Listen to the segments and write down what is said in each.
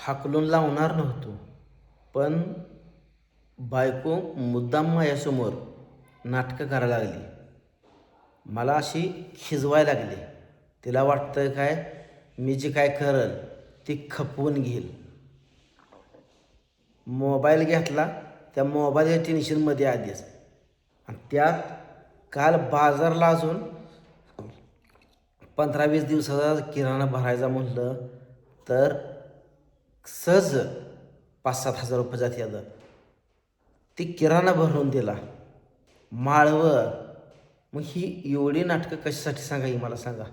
हाकलून लावणार नव्हतो, पण बायको मुद्दाम माझ्यासमोर नाटकं करायला लागली. मला अशी खिजवायला लागली. तिला वाटतं काय मी जे काय करल ती खपवून घेईल. मोबाईल घेतला, त्या मोबाईलच्या टेन्शनमध्ये आधीच, आणि त्यात काल बाजारला अजून 15-20 दिवसाचा किराणा भरायचा म्हटलं तर सहज 5-7 हजार रुपये जाते. ती किराणा भरून दिला, माळवं. मग ही एवढी नाटकं कशासाठी सांगा, ही मला सांगा.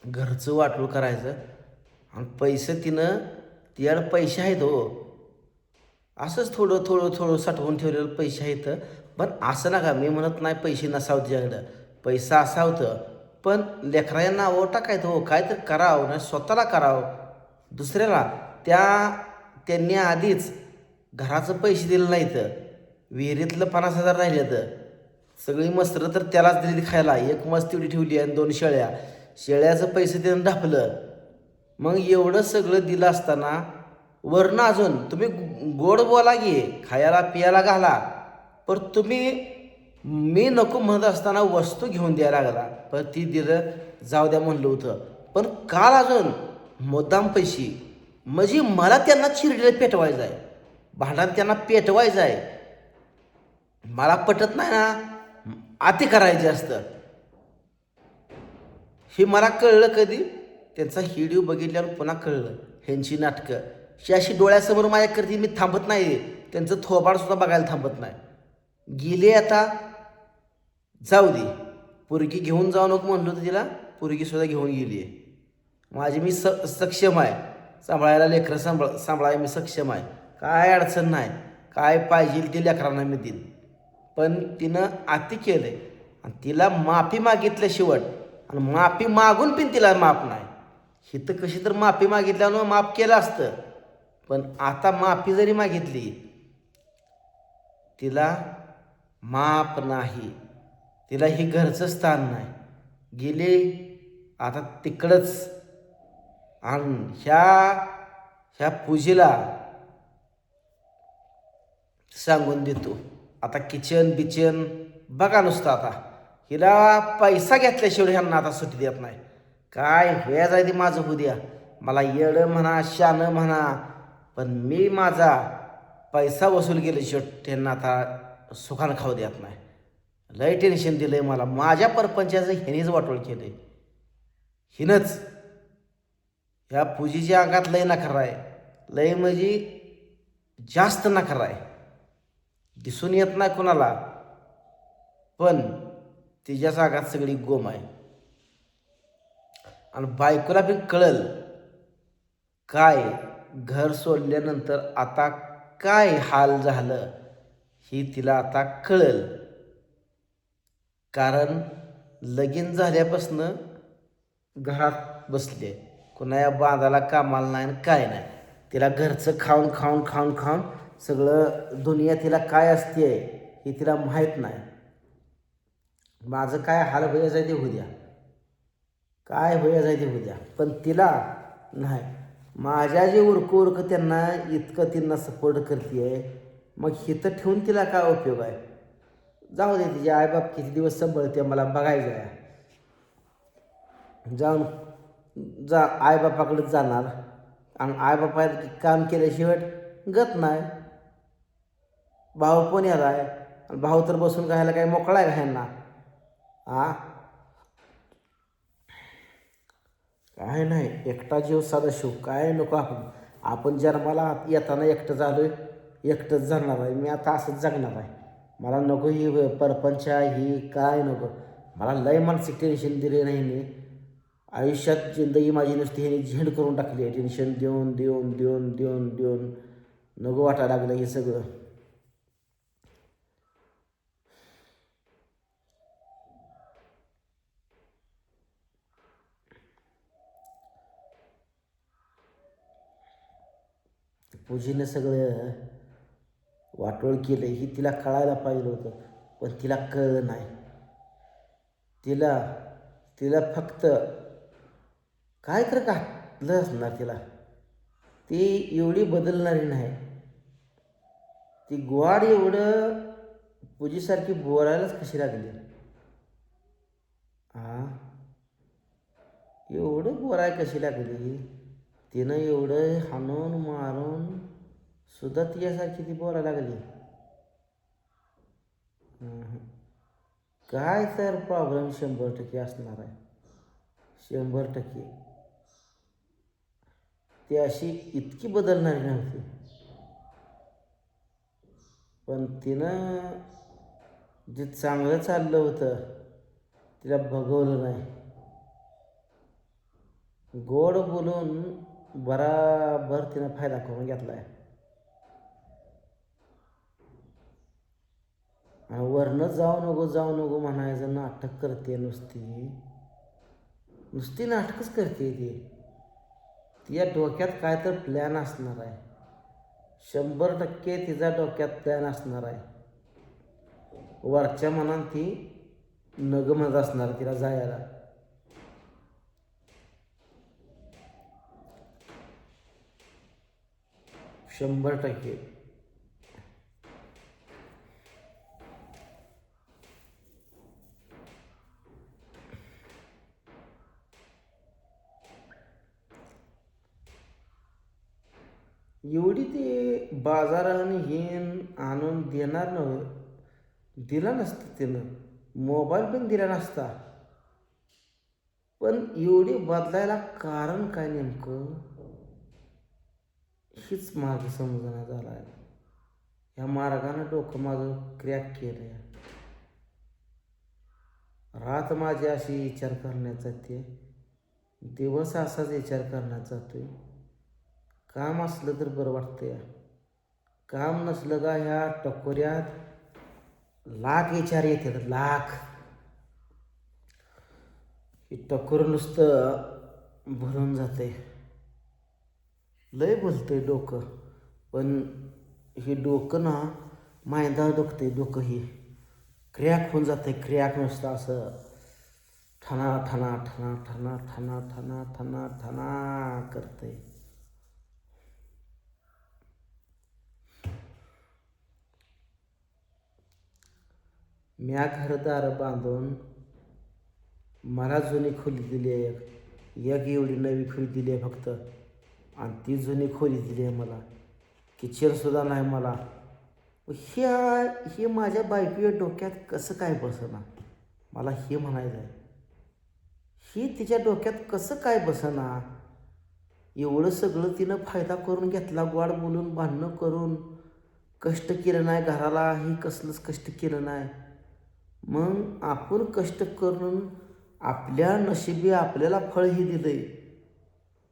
घरचं वाटोळ करायचं आणि पैसे तिच्याकडे पैसे आहेत हो, असंच थोडं थोडं थोडं साठवून ठेवलेलं पैसे आहेत. पण असं नका, मी म्हणत नाही पैसे नसावं तिच्याकडं, पैसा असावतं, पण लेकरांना नावं टाकायचं हो, काय तर करावं नाही, स्वतःला करावं दुसऱ्याला. त्यांनी आधीच घराचं पैसे दिलं नाहीत, विहिरीतलं 50,000 राहिलं तर सगळी मस्त्र तर त्यालाच दिली खायला. एक मस्त तेवढी ठेवली आणि 2 शेळ्याचं पैसे त्यानं ढापलं. मग एवढं सगळं दिलं असताना वरनं अजून तुम्ही गोड बोला की, खायला पियाला घाला, पण तुम्ही मी नको म्हणत असताना वस्तू घेऊन द्यायला लागला. पण ती दिलं, जाऊ द्या म्हणलं होतं, पण काल अजून मुद्दाम पैसे. म्हणजे मला त्यांना चिरडीला पेटवायचं आहे, भांडण त्यांना पेटवायचं आहे. मला पटत नाही ना, अति करायचे असतं. हे मला कळलं कधी, त्यांचा व्हिडिओ बघितल्यावर पुन्हा कळलं ह्यांची नाटकं. ही अशी डोळ्यासमोर माझ्या करती, मी थांबत नाही, त्यांचं थोबाडसुद्धा बघायला थांबत नाही. गेले आता, जाऊ दे, पोरगी घेऊन जाऊ नको म्हणलं होतं तिला, पोरगीसुद्धा घेऊन गेली आहे. माझी मी सक्षम आहे सांभाळायला, लेकरं सांभाळायला मी सक्षम आहे, काय अडचण नाही, काय पाहिजे ते लेकरांना मी देईन. पण तिनं अति केलं आणि तिला माफी मागितल्या शेवट, आणि माफी मागून पण तिला माफ नाही. ही तर कशी तर माफी मागितल्यानं माफ केलं असतं, पण आता माफी जरी मागितली तिला माफ नाही. तिला ही घरचं स्थान नाही, गेले आता तिकडंच. आणि ह्या पूजेला सांगून देतो, आता किचन बिचन बघा नुसतं. आता हिला पैसा घेतल्याशिवाय ह्यांना आता सुट्टी देत नाही. काय व्याज आहे ते माझं होऊ द्या, मला येडं म्हणा शानं म्हणा, पण मी माझा पैसा वसूल केल्याशिवाय त्यांना आता सुखानं खाऊ देत नाही. लय टेन्शन दिलं आहे मला, माझ्या परपंचाचं ह्यानेच वाटोळ केलं आहे. हिनंच ह्या पूजेच्या अंगात लय नखरा आहे, लय म्हणजे जास्त नखरा आहे, दिसून येत नाही कोणाला, पण तिच्याच अंगात सगळी गोम आहे. आणि बायकोला बी कळल काय घर सोडल्यानंतर आता काय हाल झालं, ही तिला आता कळल. कारण लगीन झाल्यापासनं घरात बसले, कुणा बांधाला कामाला नाही, काय नाही. तिला घरचं खाऊन खाऊन खाऊन खाऊन सगळं दुनिया तिला काय असते हे तिला माहीत नाही. माझं काय हाल व्हायचं आहे ते होऊ द्या, काय व्हायचं आहे ते होऊ द्या, पण तिला नाही. माझ्या जे उरक त्यांना इतकं त्यांना सपोर्ट करते आहे, मग हिथं ठेवून तिला काय उपयोग आहे. जाऊ दे, तिचे आईबाप किती दिवस सांभाळते मला बघायचं आहे. आईबापाकडेच जाणार, आणि आईबापा काम केल्याशिवाय गत नाही. भाऊ पण याला आहे, आणि भाऊ तर बसून घ्यायला काय मोकळा आहे का ह्यांना. काय नाही, एकटा जीव साधा शिव, काय नको. आपण जन्माला येताना एकटं झालोय, एकटंच जाणार आहे. मी आता असंच जगणार आहे. मला नको ही परपंच, ही काय नको. मला लय मानसिक टेन्शन दिले नाही मी आयुष्यात. जिंदगी माझी नुसती ह्याने झेंड करून टाकली आहे, टेन्शन देऊन देऊन देऊन देऊन देऊन नको वाटायला लागलं हे सगळं. पूजेनं सगळं वाटोळ केलं, ही तिला कळायला पाहिजे होतं, पण तिला कळलं नाही. तिला फक्त काय तर घातलं असणार तिला. ती एवढी बदलणारी नाही. ती गोड एवढं पूजेसारखी बोलायलाच कशी लागली. हा, एवढं बोलाय कशी लागली. तिनं एवढं हाणून मारून सुद्धा तिच्यासारखी ती बोलायला लागली. काय तर प्रॉब्लेम 100% असणार आहे. 100%. ती अशी इतकी बदलणारी नव्हती. पण तिनं जे चांगलं चाललं होतं तिला बघवलं नाही. गोड बोलून बराबर तिनं फायदा करून घेतला आहे. आणि वरनं जाऊ नको म्हणायचं नाटक करते. नुसती नाटकच करते ती. तिच्या डोक्यात काय तर प्लॅन असणार आहे. 100% तिचा डोक्यात प्लॅन असणार आहे. वरच्या मनात ती नगमत असणार तिला जायला. शंभर टक्के. एवढी ते बाजाराने हेन आणून देणार नव्हे. दिला नसतं त्यानं. मोबाईल पण दिला नसता. पण एवढी बदलायला कारण काय नेमकं हीच माझं समजणं झालं आहे. ह्या मार्गानं डोकं माझं क्रॅक केलं आहे. रात माझी अशी विचार करण्यात जाते. दिवस असाच विचार करण्यात जातोय. काम असलं तर बरं वाटतंय. काम नसलं का ह्या टकोऱ्यात लाख विचार येतात. लाख. हे टकोर नुसतं भरून जाते. लय बोलतंय डोकं. पण हे डोकं ना मैदा दुखतंय. डोकं हे क्रॅक होऊन जाते. क्रॅक नुसतं असं ठना ठना ठना ठना ठना ठना ठना ठना करतंय. म्या घरदार बांधून मला जुनी खोली दिली आहे. एक एवढी नवी खोली दिली आहे फक्त. आणि ती जुनी खोली दिली आहे मला. किचनसुद्धा नाही मला. हे माझ्या बायकोच्या डोक्यात कसं काय बसना मला हे म्हणायचं आहे. ही तिच्या डोक्यात कसं काय बसना. एवढं सगळं तिनं फायदा करून घेतला. गोड बोलून भांडणं करून कष्ट केलं नाही घराला. ही कसलंच कष्ट केलं नाही. मग आपण कष्ट करून आपल्या नशिबी आपल्याला फळ ही दिलंय.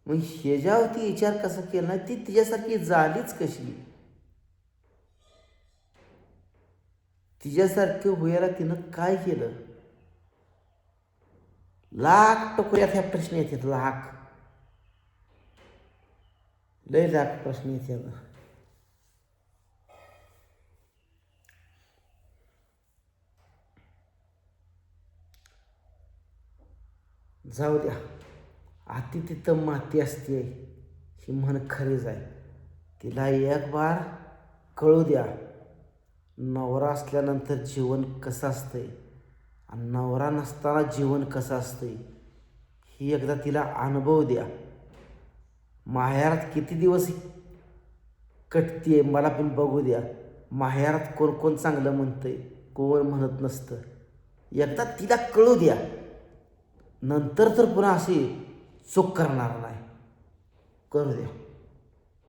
मग ह्याच्यावरती विचार कसा केला नाही. ती तिच्यासारखी झालीच कशी. तिच्यासारखं व्हायला तिनं काय केलं. लाख टोकऱ्यात ह्या प्रश्न येतात. लाख. लय लाख प्रश्न येतात. जाऊ द्या. आती तिथं माती असते ही म्हण खरीच आहे. तिला एक बार कळू द्या नवरा असल्यानंतर जीवन कसं असतंय आणि नवरा नसताना जीवन कसं असतंय. ही एकदा तिला अनुभव द्या. माहेरात किती दिवस कटते मला पण बघू द्या. माहेरात कोण कोण चांगलं म्हणतंय कोण म्हणत नसतं. एकदा तिला कळू द्या. नंतर तर पुन्हा अशी चूक करणार नाही. करू द्या.